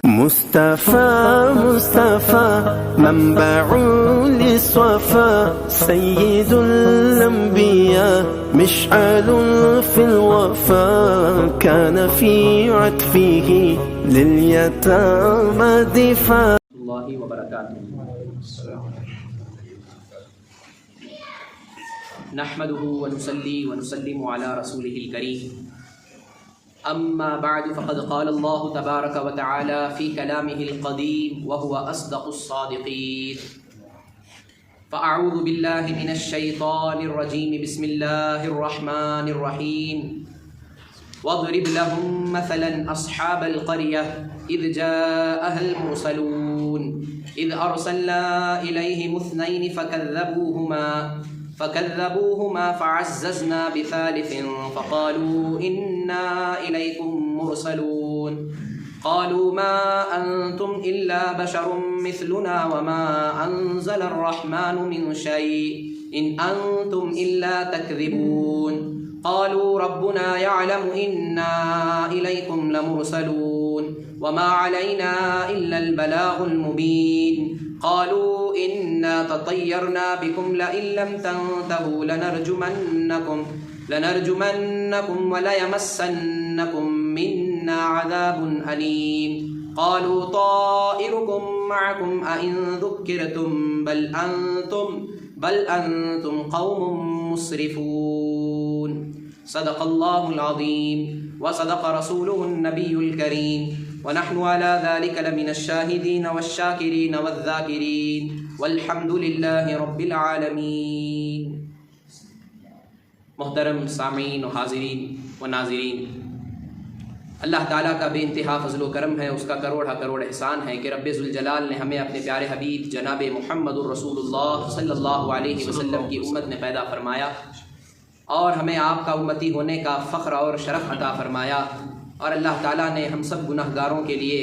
مصطفى مصطفى منبع للصفا سيد الأنبياء مشعل في الوفا كان في عطفه لليتامى دفاع الله وبركاته. نحمده ونصلي ونسلم على رسوله الكريم. أما بعد فقد قال الله تبارك وتعالى في كلامه القديم وهو أصدق الصادقين. فأعوذ بالله من الشيطان الرجيم. بسم الله الرحمن الرحيم. واضرب لهم مثلا أصحاب القرية إذ جاءها المرسلون إذ أرسلنا إليهم اثنين فكذبوهما فعززنا بثالث فقالوا إنا إليكم مرسلون. قالوا ما أنتم إلا بشر مثلنا وما أنزل الرحمن من شيء إن أنتم إلا تكذبون. قالوا ربنا يعلم إنا إليكم لمرسلون وما علينا إلا البلاغ المبين. قالوا إنا تطيرنا بكم لئن لم تنتهوا لنرجمنكم وليمسنكم منا عذاب أليم. قالوا طائركم معكم أئن ذكرتم بل أنتم قوم مسرفون. صدق الله العظيم وصدق رسوله النبي الكريم ونحن على ذلك لمن الشاهدين والشاكرين والذاكرين والحمد لله رب العالمین. محترم سامعین و حاضرین و ناظرین، اللہ تعالیٰ کا بے انتہا فضل و کرم ہے، اس کا کروڑا کروڑ احسان ہے کہ رب ذوالجلال نے ہمیں اپنے پیارے حبیب جناب محمد الرسول اللہ صلی اللہ علیہ وسلم کی امت میں پیدا فرمایا اور ہمیں آپ کا امتی ہونے کا فخر اور شرف عطا فرمایا. اور اللہ تعالیٰ نے ہم سب گناہ گاروں کے لیے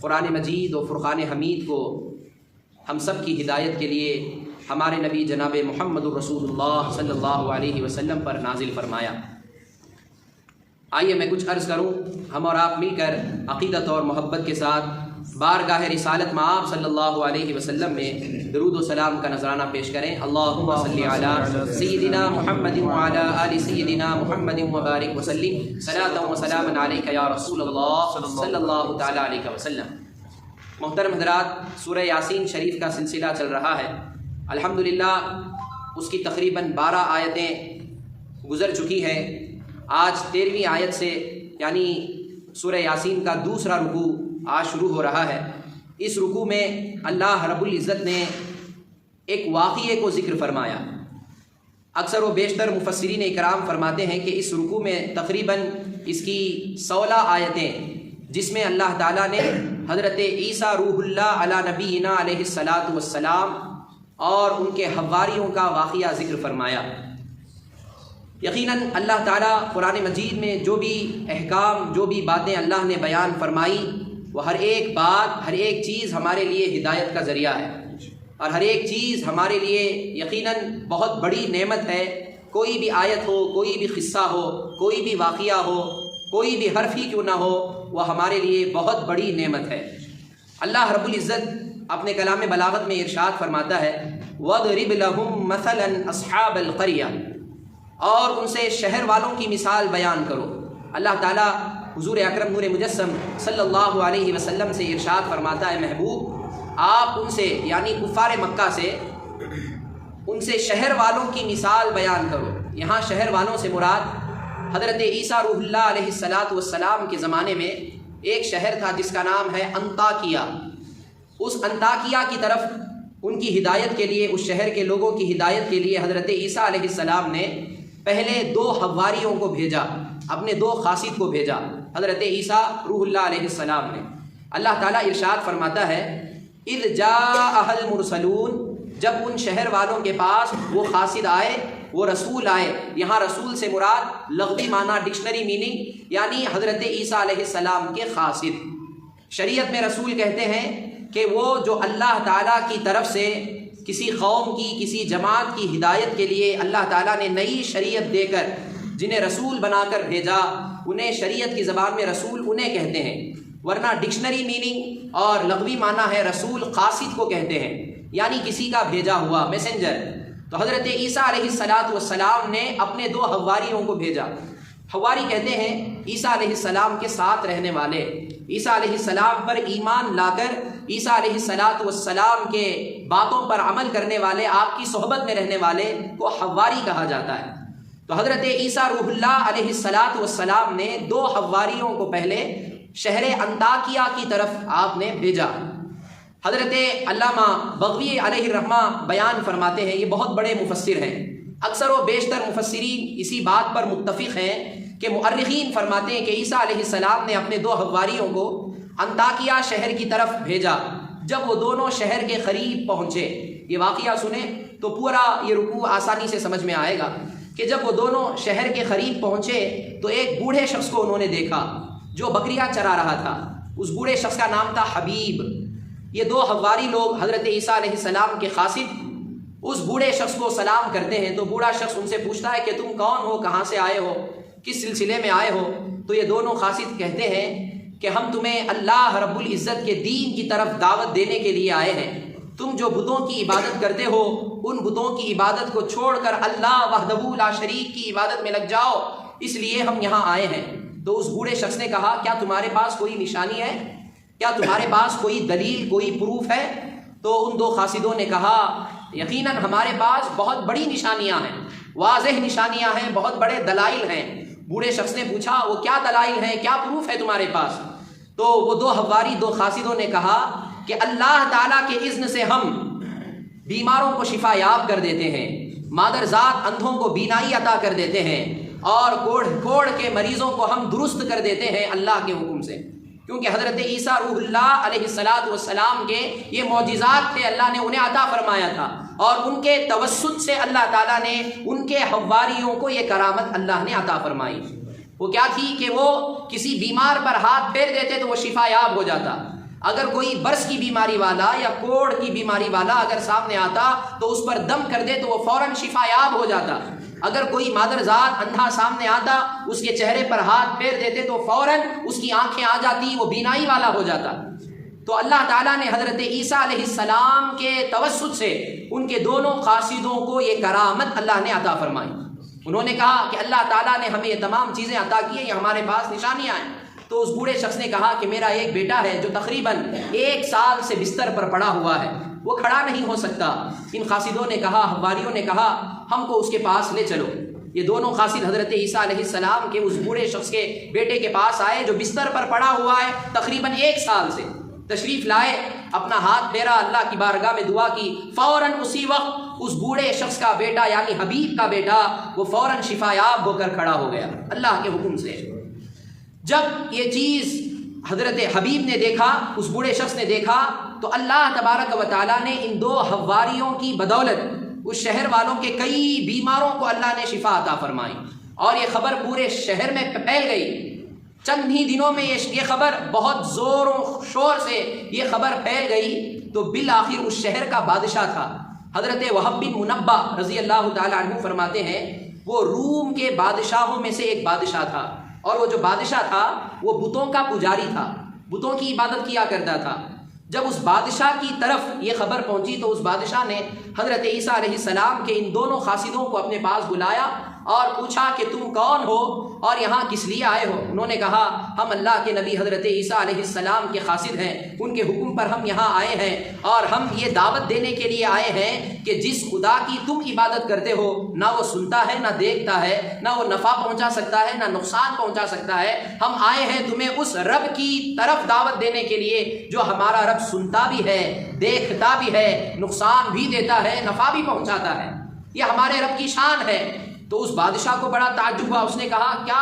قرآن مجید و فرقان حمید کو ہم سب کی ہدایت کے لیے ہمارے نبی جناب محمد الرسول اللہ صلی اللہ علیہ وسلم پر نازل فرمایا. آئیے میں کچھ عرض کروں، ہم اور آپ مل کر عقیدت اور محبت کے ساتھ بارگاہ رسالت مآب صلی اللہ علیہ وسلم میں درود و سلام کا نذرانہ پیش کریں. اللہم صلی علی سیدنا محمد وعلی آل سیدنا محمد وبارک وسلم صلاۃ و سلاما علیک یا رسول اللہ صلی اللہ تعالی علیہ وسلم. محترم حضرات، سورہ یاسین شریف کا سلسلہ چل رہا ہے. الحمدللہ اس کی تقریباً 12 آیتیں گزر چکی ہیں. آج 13ویں آیت سے یعنی سورہ یاسین کا دوسرا رکوع آج شروع ہو رہا ہے. اس رکوع میں اللہ رب العزت نے ایک واقعے کو ذکر فرمایا. اکثر و بیشتر مفسرین اکرام فرماتے ہیں کہ اس رکوع میں تقریباً اس کی 16 آیتیں جس میں اللہ تعالیٰ نے حضرت عیسیٰ روح اللہ علی نبینا علیہ الصلاۃ والسلام اور ان کے حواریوں کا واقعہ ذکر فرمایا. یقیناً اللہ تعالیٰ قرآن مجید میں جو بھی احکام، جو بھی باتیں اللہ نے بیان فرمائی، وہ ہر ایک بات، ہر ایک چیز ہمارے لیے ہدایت کا ذریعہ ہے اور ہر ایک چیز ہمارے لیے یقیناً بہت بڑی نعمت ہے. کوئی بھی آیت ہو، کوئی بھی قصہ ہو، کوئی بھی واقعہ ہو، کوئی بھی حرف ہی کیوں نہ ہو، وہ ہمارے لیے بہت بڑی نعمت ہے. اللہ رب العزت اپنے کلام بلاغت میں ارشاد فرماتا ہے وَاضْرِبْ لَهُمْ مَثَلًا أَصْحَابَ الْقَرْيَةِ، اور ان سے شہر والوں کی مثال بیان کرو. اللہ تعالیٰ حضور اکرم نور مجسم صلی اللہ علیہ وسلم سے ارشاد فرماتا ہے محبوب آپ ان سے یعنی کفار مکہ سے ان سے شہر والوں کی مثال بیان کرو. یہاں شہر والوں سے مراد حضرت عیسیٰ روح اللہ علیہ الصلاۃ والسلام کے زمانے میں ایک شہر تھا جس کا نام ہے انطاکیہ. اس انطاکیہ کی طرف ان کی ہدایت کے لیے، اس شہر کے لوگوں کی ہدایت کے لیے حضرت عیسیٰ علیہ السلام نے پہلے 2 حواریوں کو بھیجا، اپنے 2 قاصد کو بھیجا حضرت عیسیٰ روح اللہ علیہ السلام نے. اللہ تعالیٰ ارشاد فرماتا ہے اذ جاء المرسلون، جب ان شہر والوں کے پاس وہ قاصد آئے، وہ رسول آئے. یہاں رسول سے مراد لغوی معنی، ڈکشنری میننگ یعنی حضرت عیسیٰ علیہ السلام کے قاصد. شریعت میں رسول کہتے ہیں کہ وہ جو اللہ تعالیٰ کی طرف سے کسی قوم کی، کسی جماعت کی ہدایت کے لیے اللہ تعالیٰ نے نئی شریعت دے کر جنہیں رسول بنا کر بھیجا، انہیں شریعت کی زبان میں رسول انہیں کہتے ہیں. ورنہ ڈکشنری میننگ اور لغوی معنی ہے رسول قاصد کو کہتے ہیں، یعنی کسی کا بھیجا ہوا، میسنجر۔ تو حضرت عیسیٰ علیہ السلام نے اپنے 2 حواریوں کو بھیجا۔ حواری کہتے ہیں عیسیٰ علیہ السلام کے ساتھ رہنے والے، عیسیٰ علیہ السلام پر ایمان لا کر عیسیٰ علیہ السلام کے باتوں پر عمل کرنے والے، آپ کی صحبت میں رہنے والے کو حواری کہا جاتا ہے۔ تو حضرت عیسیٰ روح اللہ علیہ السلام نے 2 حواریوں کو پہلے شہر انطاکیہ کی طرف آپ نے بھیجا۔ حضرت علامہ بغوی علیہ الرحمہ بیان فرماتے ہیں، یہ بہت بڑے مفسر ہیں، اکثر و بیشتر مفسرین اسی بات پر متفق ہیں کہ مؤرخین فرماتے ہیں کہ عیسیٰ علیہ السلام نے اپنے 2 حواریوں کو انطاکیہ شہر کی طرف بھیجا۔ جب وہ دونوں شہر کے قریب پہنچے، یہ واقعہ سنیں تو پورا یہ رکوع آسانی سے سمجھ میں آئے گا کہ جب وہ دونوں شہر کے قریب پہنچے تو ایک بوڑھے شخص کو انہوں نے دیکھا جو بکریاں چرا رہا تھا۔ اس بوڑھے شخص کا نام تھا حبیب۔ یہ 2 حواری لوگ حضرت عیسیٰ علیہ السلام کے قاصد اس بوڑھے شخص کو سلام کرتے ہیں، تو بوڑھا شخص ان سے پوچھتا ہے کہ تم کون ہو، کہاں سے آئے ہو، کس سلسلے میں آئے ہو؟ تو یہ دونوں قاصد کہتے ہیں کہ ہم تمہیں اللہ رب العزت کے دین کی طرف دعوت دینے کے لیے آئے ہیں۔ تم جو بتوں کی عبادت کرتے ہو ان بتوں کی عبادت کو چھوڑ کر اللہ وحدہ لا شریک کی عبادت میں لگ جاؤ، اس لیے ہم یہاں آئے ہیں۔ تو اس بوڑھے شخص نے کہا کیا تمہارے پاس کوئی نشانی ہے، کیا تمہارے پاس کوئی دلیل، کوئی پروف ہے؟ تو ان 2 قاصدوں نے کہا یقیناً ہمارے پاس بہت بڑی نشانیاں ہیں، واضح نشانیاں ہیں، بہت بڑے دلائل ہیں۔ بوڑھے شخص نے پوچھا وہ کیا دلائل ہیں، کیا پروف ہے تمہارے پاس؟ تو وہ 2 حواری 2 قاصدوں نے کہا کہ اللہ تعالیٰ کے اذن سے ہم بیماروں کو شفا یاب کر دیتے ہیں، مادر ذات اندھوں کو بینائی عطا کر دیتے ہیں، اور کوڑ کے مریضوں کو ہم درست کر دیتے ہیں اللہ کے حکم سے۔ کیونکہ حضرت عیسیٰ روح اللہ علیہ السلام کے یہ معجزات تھے، اللہ نے انہیں عطا فرمایا تھا، اور ان کے توسط سے اللہ تعالیٰ نے ان کے حواریوں کو یہ کرامت اللہ نے عطا فرمائی۔ وہ کیا تھی کہ وہ کسی بیمار پر ہاتھ پھیر دیتے تو وہ شفا یاب ہو جاتا۔ اگر کوئی برس کی بیماری والا یا کوڑ کی بیماری والا اگر سامنے آتا تو اس پر دم کر دے تو وہ فوراً شفا یاب ہو جاتا۔ اگر کوئی مادر ذات اندھا سامنے آتا، اس کے چہرے پر ہاتھ پھیر دیتے تو فوراً اس کی آنکھیں آ جاتی، وہ بینائی والا ہو جاتا۔ تو اللہ تعالیٰ نے حضرت عیسیٰ علیہ السلام کے توسط سے ان کے دونوں قاصدوں کو یہ کرامت اللہ نے عطا فرمائی۔ انہوں نے کہا کہ اللہ تعالیٰ نے ہمیں یہ تمام چیزیں عطا کی ہیں، یہ ہمارے پاس نشانیاں ہیں۔ تو اس بوڑھے شخص نے کہا کہ میرا ایک بیٹا ہے جو تقریباً 1 سال سے بستر پر پڑا ہوا ہے، وہ کھڑا نہیں ہو سکتا۔ ان قاصدوں نے کہا، حواریوں نے کہا ہم کو اس کے پاس لے چلو۔ یہ دونوں قاصد حضرت عیسیٰ علیہ السلام کے اس بوڑھے شخص کے بیٹے کے پاس آئے جو بستر پر پڑا ہوا ہے تقریباً 1 سال سے، تشریف لائے، اپنا ہاتھ پھیرا، اللہ کی بارگاہ میں دعا کی، فوراً اسی وقت اس بوڑھے شخص کا بیٹا یعنی حبیب کا بیٹا وہ فوراً شفا یاب ہو کر کھڑا ہو گیا اللہ کے حکم سے۔ جب یہ چیز حضرت حبیب نے دیکھا، اس بوڑھے شخص نے دیکھا، تو اللہ تبارک و تعالیٰ نے ان 2 حواریوں کی بدولت اس شہر والوں کے کئی بیماروں کو اللہ نے شفا عطا فرمائی، اور یہ خبر پورے شہر میں پھیل گئی۔ چند ہی دنوں میں یہ خبر بہت زور و شور سے یہ خبر پھیل گئی، تو بالآخر اس شہر کا بادشاہ تھا حضرت وہب بن منبہ رضی اللہ تعالیٰ عنہ، فرماتے ہیں وہ روم کے بادشاہوں میں سے ایک بادشاہ تھا، اور وہ جو بادشاہ تھا وہ بتوں کا پجاری تھا، بتوں کی عبادت کیا کرتا تھا۔ جب اس بادشاہ کی طرف یہ خبر پہنچی تو اس بادشاہ نے حضرت عیسیٰ علیہ السلام کے ان دونوں قاصدوں کو اپنے پاس بلایا اور پوچھا کہ تم کون ہو اور یہاں کس لیے آئے ہو؟ انہوں نے کہا ہم اللہ کے نبی حضرت عیسیٰ علیہ السلام کے قاصد ہیں، ان کے حکم پر ہم یہاں آئے ہیں، اور ہم یہ دعوت دینے کے لیے آئے ہیں کہ جس خدا کی تم عبادت کرتے ہو نہ وہ سنتا ہے نہ دیکھتا ہے، نہ وہ نفع پہنچا سکتا ہے نہ نقصان پہنچا سکتا ہے، ہم آئے ہیں تمہیں اس رب کی طرف دعوت دینے کے لیے جو ہمارا رب سنتا بھی ہے، دیکھتا بھی ہے، نقصان بھی دیتا ہے، نفع بھی پہنچاتا ہے، یہ ہمارے رب کی شان ہے۔ تو اس بادشاہ کو بڑا تعجب ہوا، اس نے کہا کیا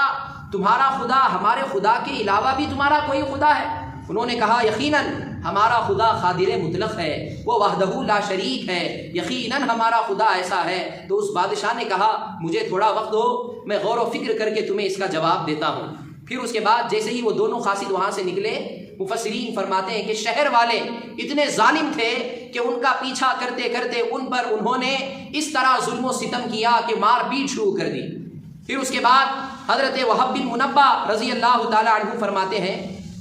تمہارا خدا ہمارے خدا کے علاوہ بھی تمہارا کوئی خدا ہے؟ انہوں نے کہا یقیناً ہمارا خدا قادر مطلق ہے، وہ وحدہ لا شریک ہے، یقیناً ہمارا خدا ایسا ہے۔ تو اس بادشاہ نے کہا مجھے تھوڑا وقت دو، میں غور و فکر کر کے تمہیں اس کا جواب دیتا ہوں۔ پھر اس کے بعد جیسے ہی وہ دونوں قاصد وہاں سے نکلے، مفسرین فرماتے ہیں کہ شہر والے اتنے ظالم تھے کہ ان کا پیچھا کرتے کرتے ان پر انہوں نے اس طرح ظلم و ستم کیا کہ مار پیٹ شروع کر دی۔ پھر اس کے بعد حضرت وہب بن منبہ رضی اللہ تعالی عنہ فرماتے ہیں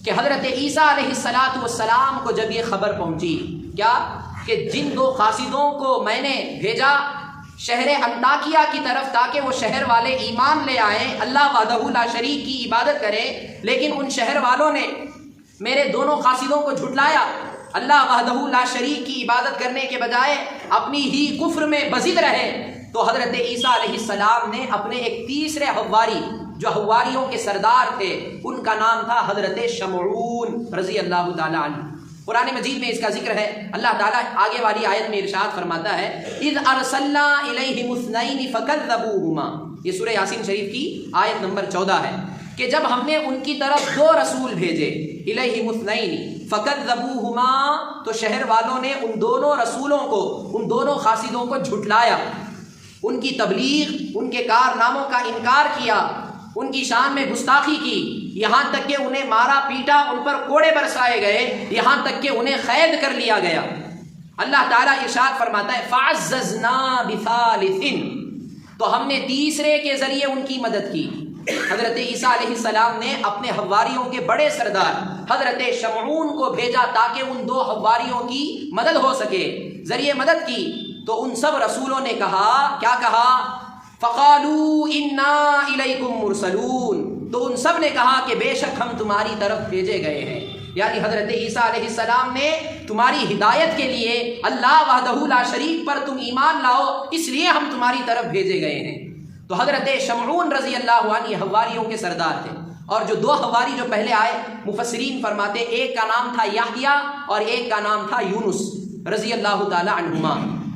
کہ حضرت عیسیٰ علیہ السلام کو جب یہ خبر پہنچی کیا کہ جن دو قاصدوں کو میں نے بھیجا شہر انطاکیہ کی طرف تاکہ وہ شہر والے ایمان لے آئیں، اللہ وحدہ لا شریک کی عبادت کریں، لیکن ان شہر والوں نے میرے دونوں قاصدوں کو جھٹلایا، اللہ وحدہ لا شریک کی عبادت کرنے کے بجائے اپنی ہی کفر میں بزد رہے، تو حضرت عیسیٰ علیہ السلام نے اپنے ایک تیسرے حواری جو حواریوں کے سردار تھے، ان کا نام تھا حضرت شمعون رضی اللہ تعالیٰ عنہ۔ قرآن مجید میں اس کا ذکر ہے، اللہ تعالیٰ آگے والی آیت میں ارشاد فرماتا ہے اذ ارسلنا الیہم اثنین فکذبوہما، یہ سورہ یاسین شریف کی آیت نمبر 14 ہے کہ جب ہم نے ان کی طرف دو رسول بھیجے، الیہم اثنین فکذبوہما، تو شہر والوں نے ان دونوں رسولوں کو، ان دونوں قاصدوں کو جھٹلایا، ان کی تبلیغ، ان کے کارناموں کا انکار کیا، ان کی شان میں گستاخی کی، یہاں تک کہ انہیں مارا پیٹا، ان پر کوڑے برسائے گئے، یہاں تک کہ انہیں قید کر لیا گیا۔ اللہ تعالیٰ ارشاد فرماتا ہے فَعَزَّزْنَا بِثَالِثٍ، تو ہم نے تیسرے کے ذریعے ان کی مدد کی۔ حضرت عیسیٰ علیہ السلام نے اپنے حواریوں کے بڑے سردار حضرت شمعون کو بھیجا تاکہ ان دو حواریوں کی مدد ہو سکے، ذریعے مدد کی، تو ان سب رسولوں نے کہا، کیا کہا؟ فَقَالُوا إِنَّا إِلَيْكُمْ مُرْسَلُونَ، تو ان سب نے کہا کہ بے شک ہم تمہاری طرف بھیجے گئے ہیں، یعنی حضرت عیسیٰ علیہ السلام نے تمہاری ہدایت کے لیے اللہ وحدہ لا شریک پر تم ایمان لاؤ، اس لیے ہم تمہاری طرف بھیجے گئے ہیں۔ تو حضرت شمعون رضی اللہ عنہ یہ حواریوں کے سردار تھے، اور جو دو حواری جو پہلے آئے مفسرین فرماتے ایک کا نام تھا یحییٰ اور ایک کا نام تھا یونس رضی اللہ تعالی عنہما،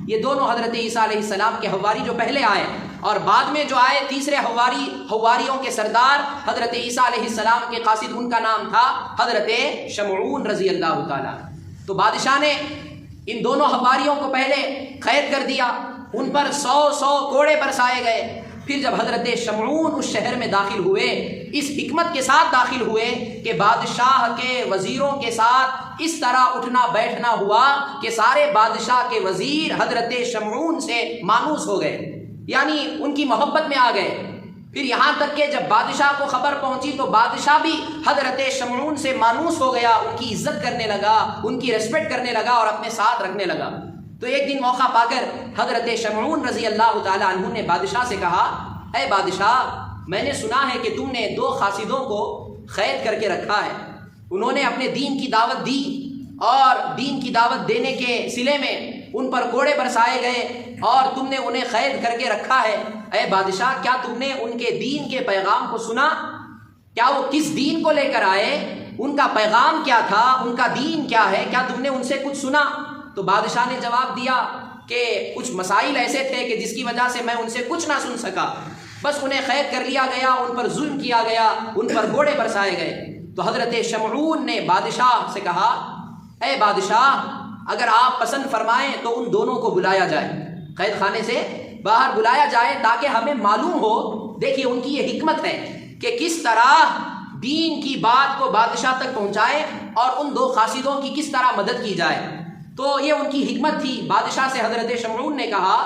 یہ دونوں حضرت عیسیٰ علیہ السلام کے حواری جو پہلے آئے، اور بعد میں جو آئے تیسرے حواریوں کے سردار حضرت عیسیٰ علیہ السلام کے قاصد، ان کا نام تھا حضرت شمعون رضی اللہ تعالی۔ تو بادشاہ نے ان دونوں حواریوں کو پہلے قید کر دیا، ان پر 100 کوڑے برسائے گئے۔ پھر جب حضرت شمعون اس شہر میں داخل ہوئے، اس حکمت کے ساتھ داخل ہوئے کہ بادشاہ کے وزیروں کے ساتھ اس طرح اٹھنا بیٹھنا ہوا کہ سارے بادشاہ کے وزیر حضرت شمعون سے مانوس ہو گئے، یعنی ان کی محبت میں آ گئے۔ پھر یہاں تک کہ جب بادشاہ کو خبر پہنچی تو بادشاہ بھی حضرت شمعون سے مانوس ہو گیا، ان کی عزت کرنے لگا، ان کی ریسپیکٹ کرنے لگا اور اپنے ساتھ رکھنے لگا۔ تو ایک دن موقع پا کر حضرت شمعون رضی اللہ تعالی عنہ نے بادشاہ سے کہا، اے بادشاہ، میں نے سنا ہے کہ تم نے دو قاصدوں کو قید کر کے رکھا ہے، انہوں نے اپنے دین کی دعوت دی اور دین کی دعوت دینے کے صلے میں ان پر کوڑے برسائے گئے اور تم نے انہیں قید کر کے رکھا ہے۔ اے بادشاہ، کیا تم نے ان کے دین کے پیغام کو سنا؟ کیا وہ کس دین کو لے کر آئے؟ ان کا پیغام کیا تھا؟ ان کا دین کیا ہے؟ کیا تم نے ان سے کچھ سنا؟ تو بادشاہ نے جواب دیا کہ کچھ مسائل ایسے تھے کہ جس کی وجہ سے میں ان سے کچھ نہ سن سکا، بس انہیں قید کر لیا گیا، ان پر ظلم کیا گیا، ان پر کوڑے برسائے گئے۔ تو حضرت شمعون نے بادشاہ سے کہا، اے بادشاہ، اگر آپ پسند فرمائیں تو ان دونوں کو بلایا جائے، قید خانے سے باہر بلایا جائے تاکہ ہمیں معلوم ہو۔ دیکھیے ان کی یہ حکمت ہے کہ کس طرح دین کی بات کو بادشاہ تک پہنچائے اور ان دو قاصدوں کی کس طرح مدد کی جائے۔ تو یہ ان کی حکمت تھی۔ بادشاہ سے حضرت شمعون نے کہا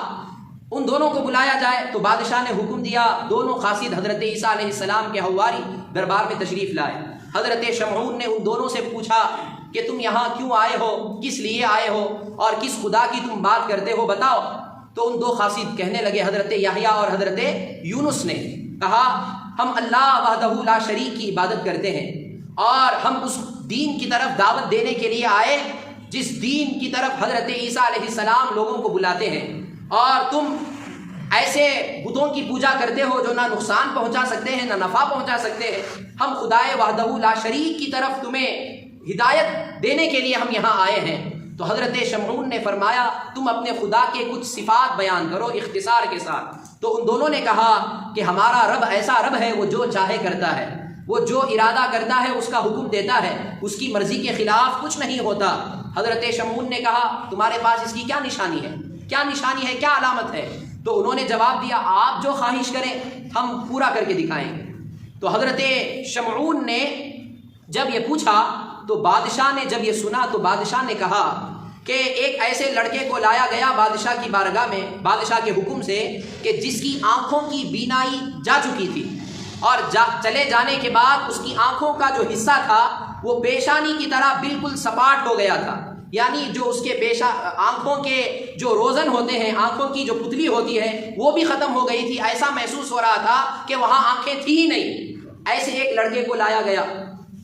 ان دونوں کو بلایا جائے، تو بادشاہ نے حکم دیا، دونوں قاصد حضرت عیسیٰ علیہ السلام کے حواری دربار میں تشریف لائے۔ حضرت شمعون نے ان دونوں سے پوچھا کہ تم یہاں کیوں آئے ہو، کس لیے آئے ہو اور کس خدا کی تم بات کرتے ہو، بتاؤ۔ تو ان دو قاصد کہنے لگے، حضرت یحییٰ اور حضرت یونس نے کہا، ہم اللہ وحدہ لا شریک کی عبادت کرتے ہیں اور ہم اس دین کی طرف دعوت دینے کے لیے آئے جس دین کی طرف حضرت عیسیٰ علیہ السلام لوگوں کو بلاتے ہیں، اور تم ایسے بتوں کی پوجا کرتے ہو جو نہ نقصان پہنچا سکتے ہیں نہ نفع پہنچا سکتے ہیں۔ ہم خدائے وحدہ لا شریک کی طرف تمہیں ہدایت دینے کے لیے ہم یہاں آئے ہیں۔ تو حضرت شمعون نے فرمایا، تم اپنے خدا کے کچھ صفات بیان کرو اختصار کے ساتھ۔ تو ان دونوں نے کہا کہ ہمارا رب ایسا رب ہے، وہ جو چاہے کرتا ہے، وہ جو ارادہ کرتا ہے اس کا حکم دیتا ہے، اس کی مرضی کے خلاف کچھ نہیں ہوتا۔ حضرت شمعون نے کہا، تمہارے پاس اس کی کیا نشانی ہے، کیا نشانی ہے، کیا علامت ہے؟ تو انہوں نے جواب دیا، آپ جو خواہش کریں ہم پورا کر کے دکھائیں گے۔ تو حضرت شمعون نے جب یہ پوچھا تو بادشاہ نے جب یہ سنا تو بادشاہ نے کہا کہ ایک ایسے لڑکے کو لایا گیا بادشاہ کی بارگاہ میں بادشاہ کے حکم سے کہ جس کی آنکھوں کی بینائی جا چکی تھی، اور چلے جانے کے بعد اس کی آنکھوں کا جو حصہ تھا وہ پیشانی کی طرح بالکل سپاٹ ہو گیا تھا، یعنی جو اس کے آنکھوں کے جو روزن ہوتے ہیں، آنکھوں کی جو پتلی ہوتی ہے وہ بھی ختم ہو گئی تھی، ایسا محسوس ہو رہا تھا کہ وہاں آنکھیں تھی ہی نہیں۔ ایسے ایک لڑکے کو لایا گیا،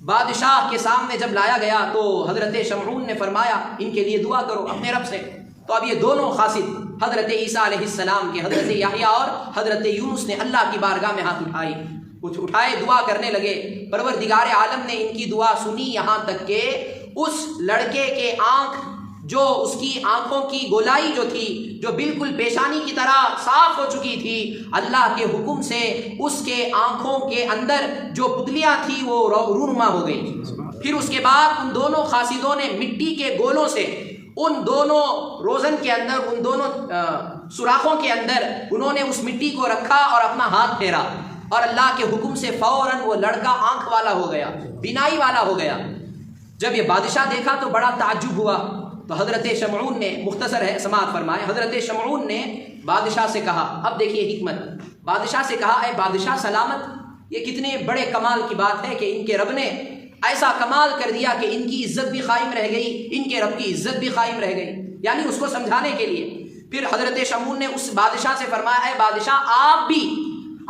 بادشاہ کے سامنے جب لایا گیا تو حضرت شمعون نے فرمایا ان کے لیے دعا کرو اپنے رب سے۔ تو اب یہ دونوں قاصد حضرت عیسیٰ علیہ السلام کے، حضرت یحییٰ اور حضرت یونس نے اللہ کی بارگاہ میں ہاتھ اٹھائے، دعا کرنے لگے۔ پروردگار عالم نے ان کی دعا سنی، یہاں تک کہ اس لڑکے کے آنکھ، جو اس کی آنکھوں کی گولائی جو تھی، جو بالکل پیشانی کی طرح صاف ہو چکی تھی، اللہ کے حکم سے اس کے آنکھوں کے اندر جو پتلیاں تھیں وہ رونما ہو گئی۔ پھر اس کے بعد ان دونوں قاصدوں نے مٹی کے گولوں سے ان دونوں روزن کے اندر، ان دونوں سوراخوں کے اندر انہوں نے اس مٹی کو رکھا اور اپنا ہاتھ پھیرا، اور اللہ کے حکم سے فوراً وہ لڑکا آنکھ والا ہو گیا، بینائی والا ہو گیا۔ جب یہ بادشاہ دیکھا تو بڑا تعجب ہوا، تو حضرت شمعون نے، مختصر ہے سماعت فرمائے، حضرت شمعون نے بادشاہ سے کہا، اب دیکھیے حکمت، بادشاہ سے کہا اے بادشاہ سلامت، یہ کتنے بڑے کمال کی بات ہے کہ ان کے رب نے ایسا کمال کر دیا کہ ان کی عزت بھی قائم رہ گئی، ان کے رب کی عزت بھی قائم رہ گئی، یعنی اس کو سمجھانے کے لیے۔ پھر حضرت شمعون نے اس بادشاہ سے فرمایا اے بادشاہ، آپ بھی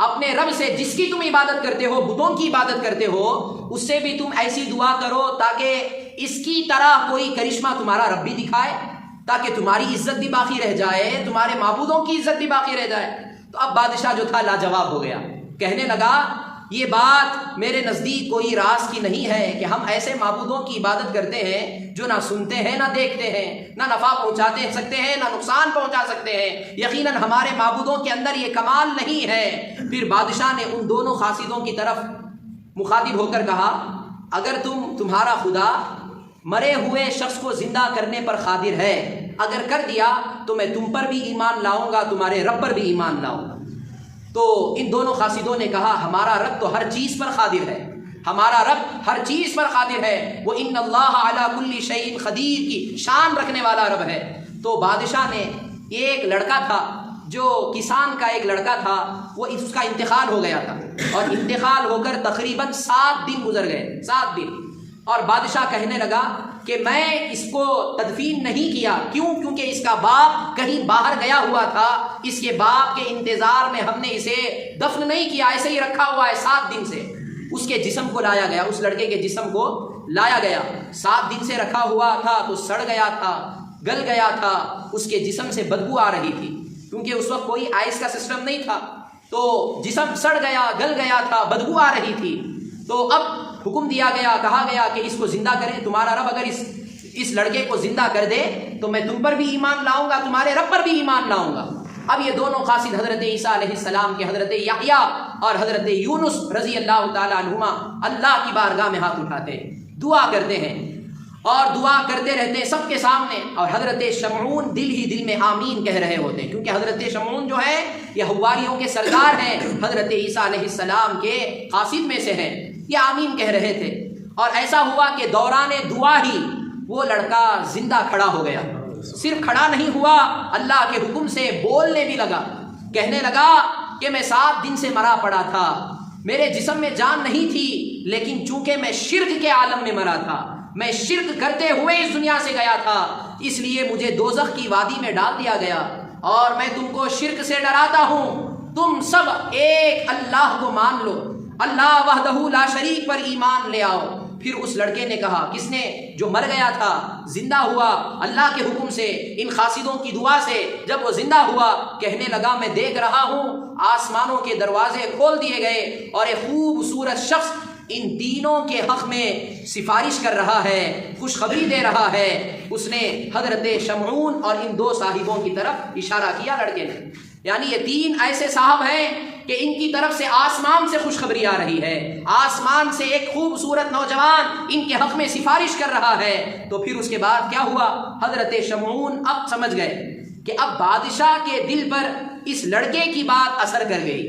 اپنے رب سے، جس کی تم عبادت کرتے ہو، بتوں کی عبادت کرتے ہو، اس سے بھی تم ایسی دعا کرو تاکہ اس کی طرح کوئی کرشمہ تمہارا رب بھی دکھائے، تاکہ تمہاری عزت بھی باقی رہ جائے، تمہارے معبودوں کی عزت بھی باقی رہ جائے۔ تو اب بادشاہ جو تھا لاجواب ہو گیا، کہنے لگا یہ بات میرے نزدیک کوئی راز کی نہیں ہے کہ ہم ایسے معبودوں کی عبادت کرتے ہیں جو نہ سنتے ہیں نہ دیکھتے ہیں، نہ نفع پہنچاتے سکتے ہیں نہ نقصان پہنچا سکتے ہیں، یقیناً ہمارے معبودوں کے اندر یہ کمال نہیں ہے۔ پھر بادشاہ نے ان دونوں قاصدوں کی طرف مخاطب ہو کر کہا اگر تمہارا خدا مرے ہوئے شخص کو زندہ کرنے پر قادر ہے، اگر کر دیا تو میں تم پر بھی ایمان لاؤں گا، تمہارے رب پر بھی ایمان لاؤں گا۔ تو ان دونوں قاصدوں نے کہا ہمارا رب تو ہر چیز پر قادر ہے، ہمارا رب ہر چیز پر قادر ہے، وہ ان اللہ علی کل شیء قدیر کی شان رکھنے والا رب ہے۔ تو بادشاہ نے، ایک لڑکا تھا جو کسان کا ایک لڑکا تھا، وہ اس کا انتقال ہو گیا تھا، اور انتقال ہو کر تقریباً 7 دن گزر گئے، 7 دن، اور بادشاہ کہنے لگا کہ میں اس کو تدفین نہیں کیا، کیونکہ اس کا باپ کہیں باہر گیا ہوا تھا، اس کے باپ کے انتظار میں ہم نے اسے دفن نہیں کیا، ایسے ہی رکھا ہوا ہے 7 دن سے۔ اس کے جسم کو لایا گیا، اس لڑکے کے جسم کو لایا گیا، 7 دن سے رکھا ہوا تھا تو سڑ گیا تھا، گل گیا تھا، اس کے جسم سے بدبو آ رہی تھی، کیونکہ اس وقت کوئی آئس کا سسٹم نہیں تھا، تو جسم سڑ گیا، گل گیا تھا، بدبو آ رہی تھی۔ تو اب حکم دیا گیا، کہا گیا کہ اس کو زندہ کریں، تمہارا رب اگر اس لڑکے کو زندہ کر دے تو میں تم پر بھی ایمان لاؤں گا، تمہارے رب پر بھی ایمان لاؤں گا۔ اب یہ دونوں قاصد حضرت عیسیٰ علیہ السلام کے، حضرت یحییٰ اور حضرت یونس رضی اللہ تعالیٰ عنہما، اللہ کی بارگاہ میں ہاتھ اٹھاتے ہیں، دعا کرتے ہیں، اور دعا کرتے رہتے ہیں سب کے سامنے، اور حضرت شمعون دل ہی دل میں آمین کہہ رہے ہوتے ہیں، کیونکہ حضرت شمعون جو ہے یہ حواریوں کے سردار ہیں، حضرت عیسیٰ علیہ السلام کے قاصد میں سے ہیں، یہ آمین کہہ رہے تھے۔ اور ایسا ہوا کہ دوران دعا ہی وہ لڑکا زندہ کھڑا ہو گیا، صرف کھڑا نہیں ہوا، اللہ کے حکم سے بولنے بھی لگا، کہنے لگا کہ میں 7 دن سے مرا پڑا تھا، میرے جسم میں جان نہیں تھی، لیکن چونکہ میں شرک کے عالم میں مرا تھا، میں شرک کرتے ہوئے اس دنیا سے گیا تھا، اس لیے مجھے دوزخ کی وادی میں ڈال دیا گیا، اور میں تم کو شرک سے ڈراتا ہوں، تم سب ایک اللہ کو مان لو، اللہ وحدہ لا شریک پر ایمان لے آؤ۔ پھر اس لڑکے نے کہا، کس نے؟ جو مر گیا تھا، زندہ ہوا اللہ کے حکم سے، ان قاصدوں کی دعا سے جب وہ زندہ ہوا، کہنے لگا میں دیکھ رہا ہوں آسمانوں کے دروازے کھول دیے گئے، اور ایک خوبصورت شخص ان تینوں کے حق میں سفارش کر رہا ہے، خوشخبری دے رہا ہے۔ اس نے حضرت شمعون اور ان 2 صاحبوں کی طرف اشارہ کیا لڑکے نے، یعنی یہ 3 ایسے صاحب ہیں کہ ان کی طرف سے آسمان سے خوشخبری آ رہی ہے، آسمان سے ایک خوبصورت نوجوان ان کے حق میں سفارش کر رہا ہے۔ تو پھر اس کے بعد کیا ہوا؟ حضرت شمعون اب سمجھ گئے کہ اب بادشاہ کے دل پر اس لڑکے کی بات اثر کر گئی،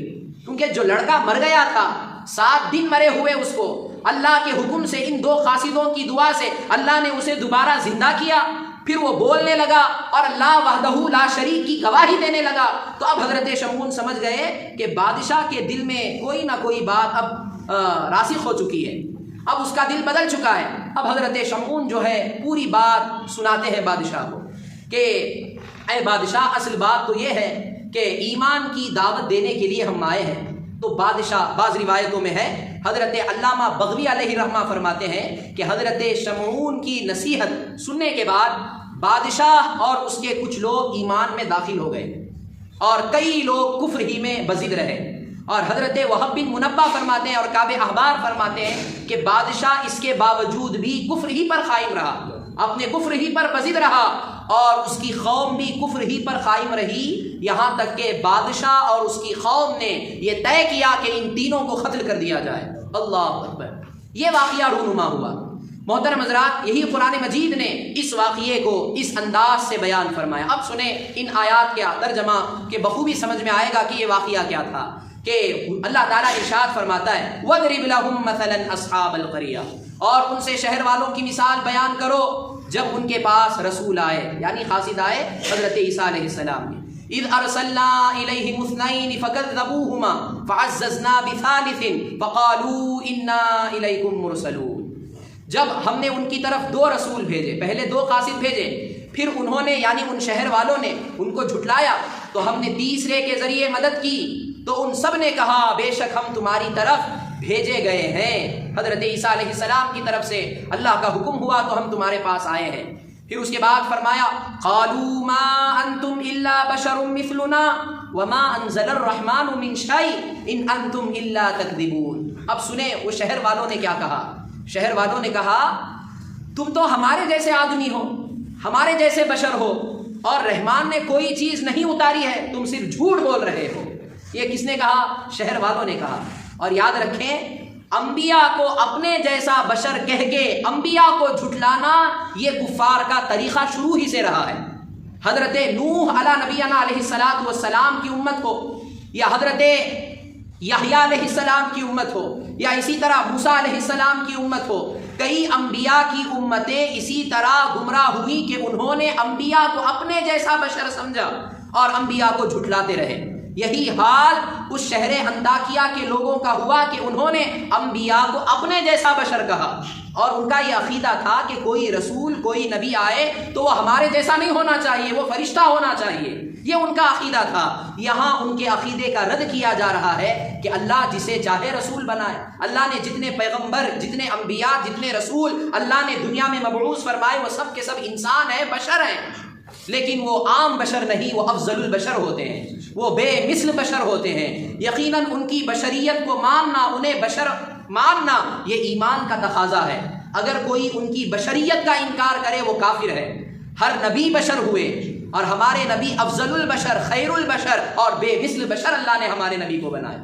کیونکہ جو لڑکا مر گیا تھا، 7 دن مرے ہوئے اس کو اللہ کے حکم سے، ان 2 قاصدوں کی دعا سے اللہ نے اسے دوبارہ زندہ کیا، پھر وہ بولنے لگا اور اللہ وحدہ لا شریک کی گواہی دینے لگا۔ تو اب حضرت شمعون سمجھ گئے کہ بادشاہ کے دل میں کوئی نہ کوئی بات اب راسخ ہو چکی ہے، اب اس کا دل بدل چکا ہے، اب حضرت شمعون جو ہے پوری بات سناتے ہیں بادشاہ کو کہ اے بادشاہ، اصل بات تو یہ ہے کہ ایمان کی دعوت دینے کے لیے ہم آئے ہیں۔ تو بادشاہ، بعض روایتوں میں ہے، حضرت علامہ بغوی علیہ رحمہ فرماتے ہیں کہ حضرت شمعون کی نصیحت سننے کے بعد بادشاہ اور اس کے کچھ لوگ ایمان میں داخل ہو گئے اور کئی لوگ کفر ہی میں بزد رہے۔ اور حضرت وہب بن منبہ فرماتے ہیں اور کعب احبار فرماتے ہیں کہ بادشاہ اس کے باوجود بھی کفر ہی پر قائم رہا، اپنے کفر ہی پر بزد رہا، اور اس کی قوم بھی کفر ہی پر قائم رہی، یہاں تک کہ بادشاہ اور اس کی قوم نے یہ طے کیا کہ ان تینوں کو قتل کر دیا جائے۔ اللہ اکبر! یہ واقعہ رونما ہوا۔ محترم حضرات، یہی قرآن مجید نے اس واقعے کو اس انداز سے بیان فرمایا۔ اب سنیں ان آیات کا ترجمہ کہ بخوبی سمجھ میں آئے گا کہ یہ واقعہ کیا تھا۔ کہ اللہ تعالیٰ ارشاد فرماتا ہے وَاضْرِبْ لَهُمْ مَثَلًا أَصْحَابَ الْقَرْيَةِ، اور ان سے شہر والوں کی مثال بیان کرو جب ان کے پاس رسول آئے، یعنی قاصد آئے حضرت عیسیٰ علیہ السلام نے۔ اذ ارسلنا الیہم اثنین فکذبوہما فعززنا بثالث فقالوا انا الیکم مرسلون، جب ہم نے ان کی طرف دو رسول بھیجے، پہلے دو قاصد بھیجے، پھر انہوں نے یعنی ان شہر والوں نے ان کو جھٹلایا، تو ہم نے تیسرے کے ذریعے مدد کی، تو ان سب نے کہا بے شک ہم تمہاری طرف بھیجے گئے ہیں۔ حضرت عیسیٰ علیہ السلام کی طرف سے اللہ کا حکم ہوا تو ہم تمہارے پاس آئے ہیں۔ پھر اس کے بعد فرمایا قالوا ما انتم الا بشر مثلنا وما انزل الرحمن من شيء ان انتم الا تكذبون۔ اب سنیں وہ شہر والوں نے کیا کہا۔ شہر والوں نے کہا تم تو ہمارے جیسے آدمی ہو، ہمارے جیسے بشر ہو، اور رحمان نے کوئی چیز نہیں اتاری ہے، تم صرف جھوٹ بول رہے ہو۔ یہ کس نے کہا؟ شہر والوں نے کہا۔ اور یاد رکھیں انبیاء کو اپنے جیسا بشر کہہ کے انبیاء کو جھٹلانا یہ کفار کا طریقہ شروع ہی سے رہا ہے۔ حضرت نوح علی نبینا علیہ الصلاۃ والسلام کی امت ہو، یا حضرت یحییٰ علیہ السلام کی امت ہو، یا اسی طرح موسیٰ علیہ السلام کی امت ہو، کئی انبیاء کی امتیں اسی طرح گمراہ ہوئی کہ انہوں نے انبیاء کو اپنے جیسا بشر سمجھا اور انبیاء کو جھٹلاتے رہے۔ یہی حال اس شہر انطاکیہ کے لوگوں کا ہوا کہ انہوں نے انبیاء کو اپنے جیسا بشر کہا، اور ان کا یہ عقیدہ تھا کہ کوئی رسول کوئی نبی آئے تو وہ ہمارے جیسا نہیں ہونا چاہیے، وہ فرشتہ ہونا چاہیے، یہ ان کا عقیدہ تھا۔ یہاں ان کے عقیدے کا رد کیا جا رہا ہے کہ اللہ جسے چاہے رسول بنائے۔ اللہ نے جتنے پیغمبر، جتنے انبیاء، جتنے رسول اللہ نے دنیا میں مبعوث فرمائے وہ سب کے سب انسان ہیں، بشر ہیں، لیکن وہ عام بشر نہیں، وہ افضل البشر ہوتے ہیں، وہ بے مثل بشر ہوتے ہیں۔ یقیناً ان کی بشریت کو ماننا، انہیں بشر ماننا یہ ایمان کا تقاضا ہے۔ اگر کوئی ان کی بشریت کا انکار کرے وہ کافر ہے۔ ہر نبی بشر ہوئے، اور ہمارے نبی افضل البشر، خیر البشر اور بے مثل بشر اللہ نے ہمارے نبی کو بنایا۔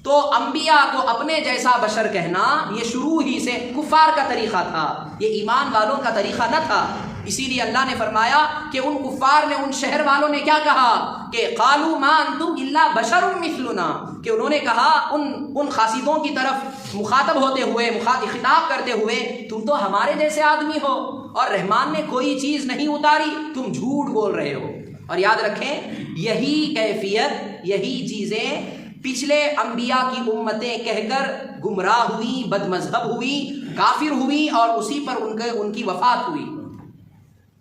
تو انبیاء کو اپنے جیسا بشر کہنا یہ شروع ہی سے کفار کا طریقہ تھا، یہ ایمان والوں کا طریقہ نہ تھا۔ اسی لیے اللہ نے فرمایا کہ ان کفار نے، ان شہر والوں نے کیا کہا کہ قالوا ما انتم الا بشر مثلنا، کہ انہوں نے کہا ان خاصیدوں کی طرف مخاطب ہوتے ہوئے، خطاب کرتے ہوئے، تم تو ہمارے جیسے آدمی ہو اور رحمان نے کوئی چیز نہیں اتاری، تم جھوٹ بول رہے ہو۔ اور یاد رکھیں یہی کیفیت، یہی چیزیں پچھلے انبیاء کی امتیں کہہ کر گمراہ ہوئی، بد مذہب ہوئی، کافر ہوئی، اور اسی پر ان کی وفات ہوئی۔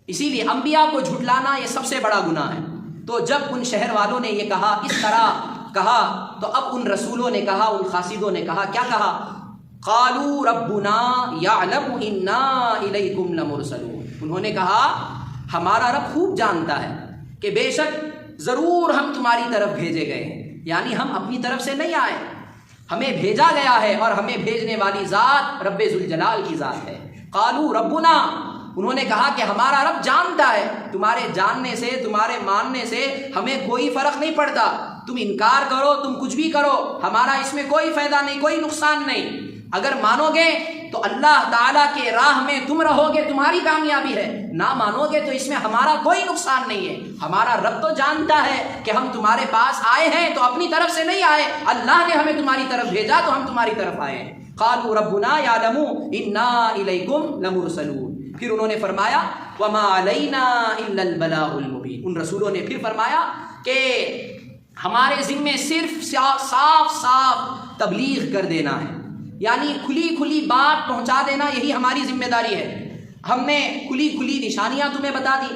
اسی لیے انبیاء کو جھٹلانا یہ سب سے بڑا گناہ ہے۔ تو جب ان شہر والوں نے یہ کہا، اس طرح کہا، تو اب ان رسولوں نے کہا، ان خاصدوں نے کہا، کیا کہا؟ قالوا ربنا یعلم انا الیکم لمرسلون۔ انہوں نے کہا ہمارا رب خوب جانتا ہے کہ بے شک ضرور ہم تمہاری طرف بھیجے گئے ہیں، یعنی ہم اپنی طرف سے نہیں آئے، ہمیں بھیجا گیا ہے، اور ہمیں بھیجنے والی ذات رب ذوالجلال کی ذات ہے۔ قالوا ربنا، انہوں نے کہا کہ ہمارا رب جانتا ہے، تمہارے جاننے سے، تمہارے ماننے سے ہمیں کوئی فرق نہیں پڑتا، تم انکار کرو، تم کچھ بھی کرو، ہمارا اس میں کوئی فائدہ نہیں، کوئی نقصان نہیں۔ اگر مانو گے تو اللہ تعالیٰ کے راہ میں تم رہو گے، تمہاری کامیابی ہے، نہ مانو گے تو اس میں ہمارا کوئی نقصان نہیں ہے۔ ہمارا رب تو جانتا ہے کہ ہم تمہارے پاس آئے ہیں تو اپنی طرف سے نہیں آئے، اللہ نے ہمیں تمہاری طرف بھیجا تو ہم تمہاری طرف آئے ہیں۔ قالوا ربنا یعلم انا الیکم لمرسلون۔ پھر انہوں نے فرمایا وما علینا الا البلاغ المبین۔ ان رسولوں نے پھر فرمایا کہ ہمارے ذمے صرف صاف صاف تبلیغ کر دینا ہے، یعنی کھلی کھلی بات پہنچا دینا یہی ہماری ذمہ داری ہے۔ ہم نے کھلی کھلی نشانیاں تمہیں بتا دی،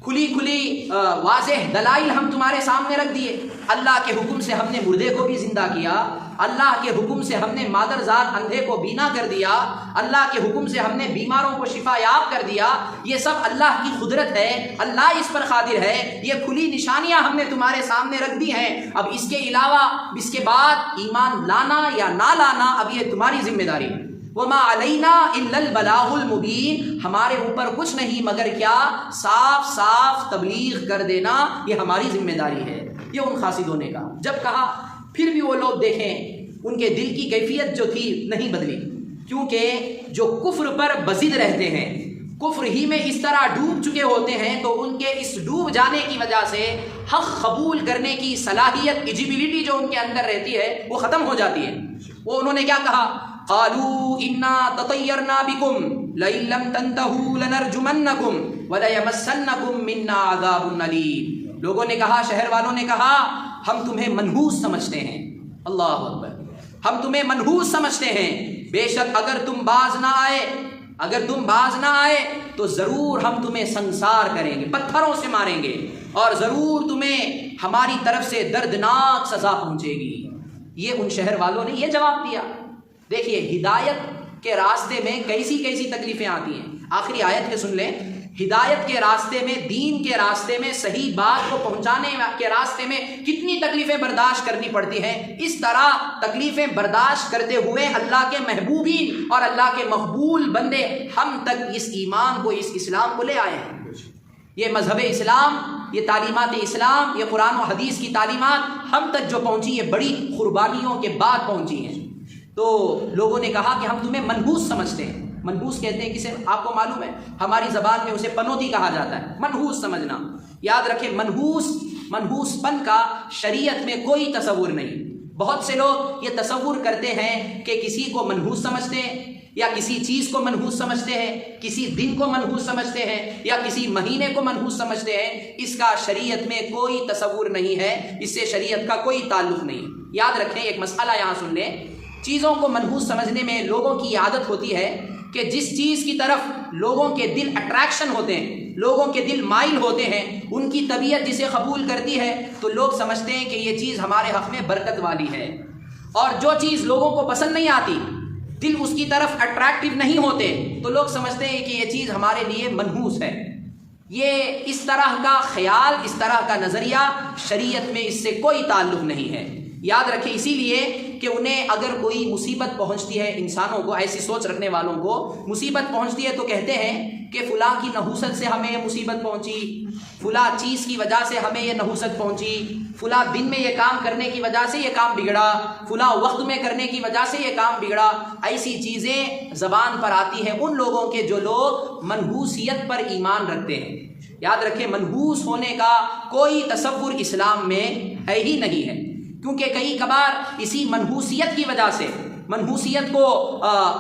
کھلی کھلی واضح دلائل ہم تمہارے سامنے رکھ دیے۔ اللہ کے حکم سے ہم نے مردے کو بھی زندہ کیا، اللہ کے حکم سے ہم نے مادرزاد اندھے کو بینا کر دیا، اللہ کے حکم سے ہم نے بیماروں کو شفا یاب کر دیا۔ یہ سب اللہ کی قدرت ہے، اللہ اس پر قادر ہے۔ یہ کھلی نشانیاں ہم نے تمہارے سامنے رکھ دی ہیں۔ اب اس کے علاوہ اس کے بعد ایمان لانا یا نہ لانا اب یہ تمہاری ذمہ داری ہے۔ وَمَا عَلَيْنَا إِلَّا الْبَلَاغُ الْمُبِينُ، ہمارے اوپر کچھ نہیں مگر کیا؟ صاف صاف تبلیغ کر دینا، یہ ہماری ذمہ داری ہے۔ یہ ان خاسدوں نے کہا۔ جب کہا پھر بھی وہ لوگ دیکھیں ان کے دل کی کیفیت جو تھی نہیں بدلی، کیونکہ جو کفر پر بزد رہتے ہیں، کفر ہی میں اس طرح ڈوب چکے ہوتے ہیں، تو ان کے اس ڈوب جانے کی وجہ سے حق قبول کرنے کی صلاحیت، ایجیبلٹی جو ان کے اندر رہتی ہے وہ ختم ہو جاتی ہے۔ وہ انہوں نے کیا کہا؟ قالوا انا تطیرنا بکم لئن لم تنتہوا لنرجمنکم وليمسنکم منا عذاب علیم۔ لوگوں نے کہا، شہر والوں نے کہا، ہم تمہیں منحوس سمجھتے ہیں۔ اللہ اکبر، ہم تمہیں منحوس سمجھتے ہیں، بے شک اگر تم باز نہ آئے تو ضرور ہم تمہیں سنسار کریں گے، پتھروں سے ماریں گے، اور ضرور تمہیں ہماری طرف سے دردناک سزا پہنچے گی۔ یہ ان شہر والوں نے یہ جواب دیا۔ دیکھیے ہدایت کے راستے میں کیسی تکلیفیں آتی ہیں۔ آخری آیت کے سن لیں، ہدایت کے راستے میں، دین کے راستے میں، صحیح بات کو پہنچانے کے راستے میں کتنی تکلیفیں برداشت کرنی پڑتی ہیں۔ اس طرح تکلیفیں برداشت کرتے ہوئے اللہ کے محبوبین اور اللہ کے مقبول بندے ہم تک اس ایمان کو، اس اسلام کو لے آئے ہیں۔ یہ مذہب اسلام، یہ تعلیمات اسلام، یہ قرآن و حدیث کی تعلیمات ہم تک جو پہنچی، یہ بڑی قربانیوں کے بعد پہنچی ہیں۔ تو لوگوں نے کہا کہ ہم تمہیں منحوس سمجھتے ہیں۔ منحوس کہتے ہیں کسے؟ آپ کو معلوم ہے ہماری زبان میں اسے پنوتی کہا جاتا ہے، منحوس سمجھنا۔ یاد رکھیں، منحوس پن کا شریعت میں کوئی تصور نہیں۔ بہت سے لوگ یہ تصور کرتے ہیں کہ کسی کو منحوس سمجھتے ہیں، یا کسی چیز کو منحوس سمجھتے ہیں، کسی دن کو منحوس سمجھتے ہیں، یا کسی مہینے کو منحوس سمجھتے ہیں۔ اس کا شریعت میں کوئی تصور نہیں ہے، اس سے شریعت کا کوئی تعلق نہیں۔ یاد رکھیں، ایک مسئلہ یہاں سن لیں، چیزوں کو منحوس سمجھنے میں لوگوں کی عادت ہوتی ہے کہ جس چیز کی طرف لوگوں کے دل اٹریکشن ہوتے ہیں، لوگوں کے دل مائل ہوتے ہیں، ان کی طبیعت جسے قبول کرتی ہے تو لوگ سمجھتے ہیں کہ یہ چیز ہمارے حق میں برکت والی ہے، اور جو چیز لوگوں کو پسند نہیں آتی، دل اس کی طرف اٹریکٹیو نہیں ہوتے، تو لوگ سمجھتے ہیں کہ یہ چیز ہمارے لیے منحوس ہے۔ یہ اس طرح کا خیال، اس طرح کا نظریہ شریعت میں اس سے کوئی تعلق نہیں ہے۔ یاد رکھیں، اسی لیے کہ انہیں اگر کوئی مصیبت پہنچتی ہے، انسانوں کو، ایسی سوچ رکھنے والوں کو مصیبت پہنچتی ہے تو کہتے ہیں کہ فلاں کی نحوست سے ہمیں یہ مصیبت پہنچی، فلاں چیز کی وجہ سے ہمیں یہ نحوست پہنچی، فلاں دن میں یہ کام کرنے کی وجہ سے یہ کام بگڑا، فلاں وقت میں کرنے کی وجہ سے یہ کام بگڑا۔ ایسی چیزیں زبان پر آتی ہیں ان لوگوں کے جو لوگ منحوسیت پر ایمان رکھتے ہیں۔ یاد رکھیں، منحوس ہونے کا کوئی تصور اسلام میں ہے ہی نہیں ہے، کیونکہ کئی کبھار اسی منحوسیت کی وجہ سے، منحوسیت کو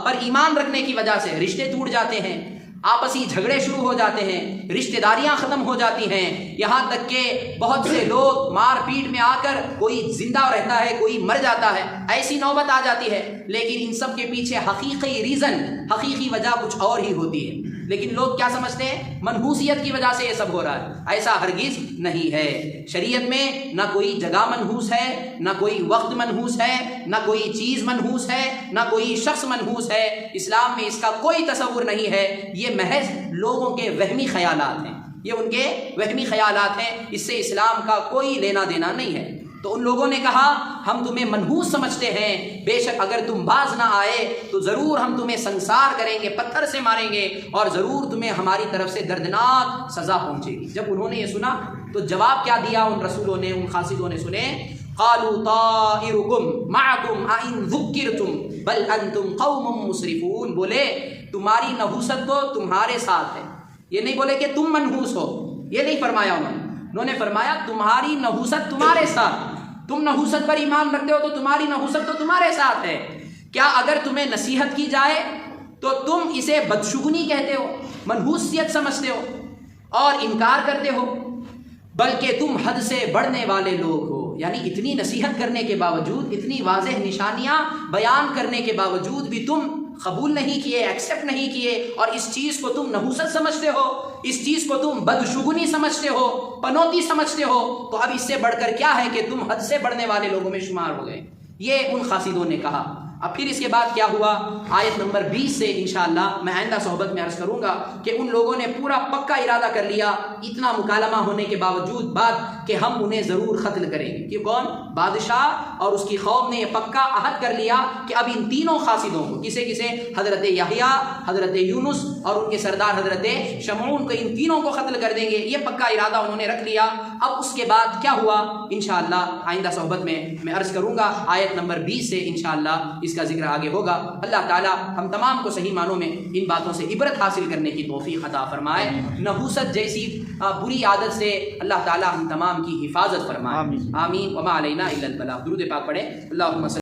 پر ایمان رکھنے کی وجہ سے رشتے ٹوٹ جاتے ہیں، آپسی جھگڑے شروع ہو جاتے ہیں، رشتہ داریاں ختم ہو جاتی ہیں، یہاں تک کہ بہت سے لوگ مار پیٹ میں آ کر کوئی زندہ رہتا ہے، کوئی مر جاتا ہے، ایسی نوبت آ جاتی ہے۔ لیکن ان سب کے پیچھے حقیقی ریزن، حقیقی وجہ کچھ اور ہی ہوتی ہے، لیکن لوگ کیا سمجھتے ہیں؟ منحوسیت کی وجہ سے یہ سب ہو رہا ہے۔ ایسا ہرگز نہیں ہے۔ شریعت میں نہ کوئی جگہ منحوس ہے، نہ کوئی وقت منحوس ہے، نہ کوئی چیز منحوس ہے، نہ کوئی شخص منحوس ہے۔ اسلام میں اس کا کوئی تصور نہیں ہے۔ یہ محض لوگوں کے وہمی خیالات ہیں، یہ ان کے وہمی خیالات ہیں، اس سے اسلام کا کوئی لینا دینا نہیں ہے۔ تو ان لوگوں نے کہا، ہم تمہیں منحوس سمجھتے ہیں، بے شک اگر تم باز نہ آئے تو ضرور ہم تمہیں سنسار کریں گے، پتھر سے ماریں گے، اور ضرور تمہیں ہماری طرف سے دردناک سزا پہنچے گی۔ جب انہوں نے یہ سنا تو جواب کیا دیا ان رسولوں نے، ان خاصدوں نے؟ سنے، قالوا طائرکم معکم ان ذکرتم بل انتم قوم مسرفون۔ بولے تمہاری نحوست تو تمہارے ساتھ ہے، یہ نہیں بولے کہ تم منحوس ہو، یہ نہیں فرمایا انہوں نے فرمایا تمہاری نحوست تمہارے ساتھ، تم نحوست پر ایمان رکھتے ہو تو تمہاری نحوست تو تمہارے ساتھ ہے۔ کیا اگر تمہیں نصیحت کی جائے تو تم اسے بدشگونی کہتے ہو، منحوسیت سمجھتے ہو اور انکار کرتے ہو، بلکہ تم حد سے بڑھنے والے لوگ ہو۔ یعنی اتنی نصیحت کرنے کے باوجود، اتنی واضح نشانیاں بیان کرنے کے باوجود بھی تم قبول نہیں کیے، ایکسیپٹ نہیں کیے، اور اس چیز کو تم نحوست سمجھتے ہو، اس چیز کو تم بدشگونی سمجھتے ہو، پنوتی سمجھتے ہو، تو اب اس سے بڑھ کر کیا ہے کہ تم حد سے بڑھنے والے لوگوں میں شمار ہو گئے، یہ ان خاسدوں نے کہا۔ اب پھر اس کے بعد کیا ہوا؟ آیت نمبر 20 سے انشاءاللہ میں آئندہ صحبت میں عرض کروں گا کہ ان لوگوں نے پورا پکا ارادہ کر لیا، اتنا مکالمہ ہونے کے باوجود بات کہ ہم انہیں ضرور قتل کریں گے۔ کہ کون؟ بادشاہ اور اس کی قوم نے یہ پکا عہد کر لیا کہ اب ان تینوں خاسدوں کو، کسے کسے؟ حضرت یحییٰ، حضرت یونس اور ان کے سردار حضرت شمعون کو، ان تینوں کو قتل کر دیں گے، یہ پکا ارادہ انہوں نے رکھ لیا۔ اب اس کے بعد کیا ہوا انشاءاللہ آئندہ صحبت میں عرض کروں گا۔ آیت نمبر 20 سے انشاءاللہ اس کا ذکر آگے ہوگا۔ اللہ تعالیٰ ہم تمام کو صحیح معنوں میں ان باتوں سے عبرت حاصل کرنے کی توفیق عطا فرمائے۔ نحوست جیسی بری عادت سے اللہ تعالیٰ ہم تمام کی حفاظت فرمائے، آمین۔ وما علینا الا البلاغ۔ درود پاک پڑھیں۔ اللہم صلی